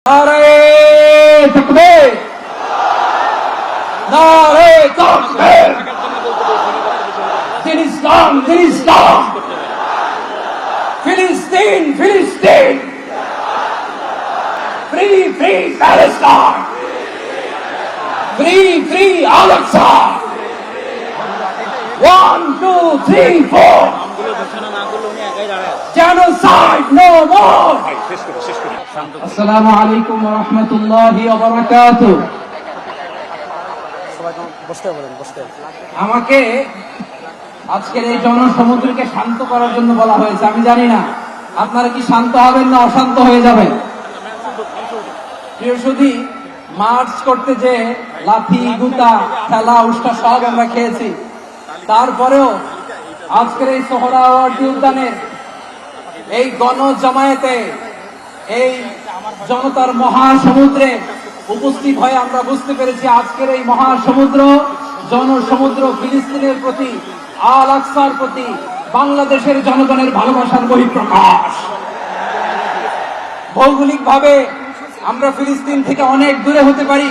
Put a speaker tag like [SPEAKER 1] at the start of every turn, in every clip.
[SPEAKER 1] নারে তাকবীর, নারে তাকবীর, দিন ইসলাম, দিন ইসলাম, ফিলিস্তিন, ফিলিস্তিন, free free Palestine, free free Al Aqsa, 1 2 3 4, genocide no more. আসসালামু আলাইকুম ওয়া রাহমাতুল্লাহি ওয়া বারাকাতুহু। আমাকে আজকের এই জনসমুদ্রকে শান্ত করার জন্য বলা হয়েছে। আমি জানি না আপনারা কি শান্ত হবেন না অশান্ত হয়ে যাবেন। প্রিয় সুধী, মার্চ করতে যে লাথি গুতা খেলা উষ্টা সব আমরা খেয়েছি, তারপরেও আজকের এই সোহরাওয়ার্দী উদ্যানের এই গণজমায়েতে এই জনতার মহাসমুদ্রে উপস্থিত হয়ে আমরা বুঝতে পেরেছি আজকের এই মহাসমুদ্র জনসমুদ্র ফিলিস্তিনের প্রতি, আল-আকসার প্রতি বাংলাদেশের জনগণের ভালোবাসার বহিঃপ্রকাশ। ভৌগোলিকভাবে আমরা ফিলিস্তিন থেকে অনেক দূরে হতে পারি,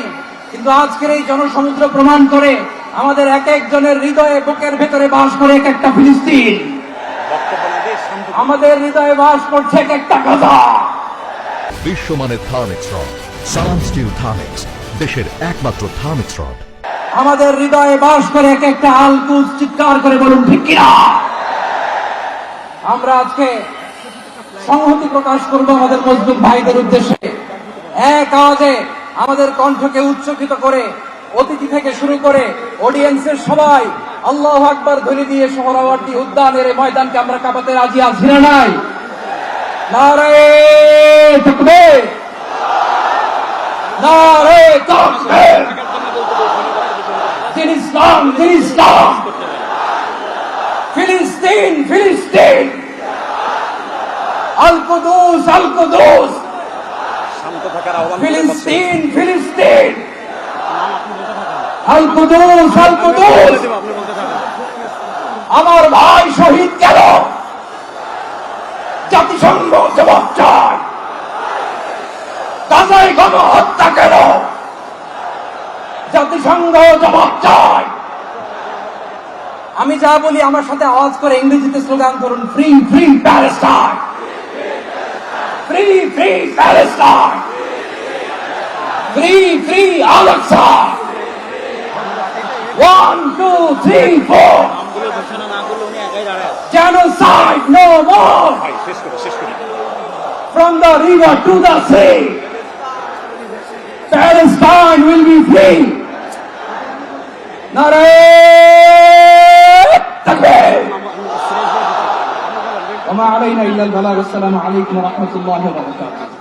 [SPEAKER 1] কিন্তু আজকের এই জনসমুদ্র প্রমাণ করে আমাদের এক একজনের হৃদয়ে বুকের ভেতরে বাস করে এক একটা ফিলিস্তিন, আমাদের হৃদয়ে বাস করছে এক একটা গাজা।
[SPEAKER 2] বিশ্বমানের থার্মিক্স রড, সালাম স্টিল থার্মিক্স, দেশের একমাত্র থার্মিক্স রড।
[SPEAKER 1] আমাদের হৃদয়ে বাস করে এক একটা আল-কুদস, চিৎকার করে বলুন ঠিক কিনা। আমরা আজকে সংহতি প্রকাশ করব আমাদের মজলুম ভাইদের উদ্দেশ্যে। এক আওয়াজে আমাদের কণ্ঠকে উচ্চকিত করে অতিথি থেকে শুরু করে অডিয়েন্সের সবাই আল্লাহু আকবার ধ্বনি দিয়ে সোহরাওয়ার্দী উদ্যানের এই ময়দানকে আমরা কাঁপাতে রাজি আছি না নাই? নারে তাকবীর, নারে তাকবীর, দিন ইসলাম, দিন ইসলাম, ফিলিস্তিন, ফিলিস্তিন, আল-কুদুস, আল-কুদুস, ফিলিস্তিন, ফিলিস্তিন, আল-কুদুস, আল-কুদুস। আমার ভাই শহীদ গেল, জাতিসংঘ জবাব চায়। গাজায় গণহত্যা গেল, জাতিসংঘ জবাব চায়। আমি যা বলি আমার সাথে আওয়াজ করে ইংরেজিতে স্লোগান ধরুন, free free Palestine, free free Palestine, free free Al Aqsa, 1 2 3 4, genocide no more. From the river to the sea, Palestine will be free. Nare takbir. Wa ma alayna illa al-balagh. Assalamu alaykum wa rahmatullahi wa barakatuh.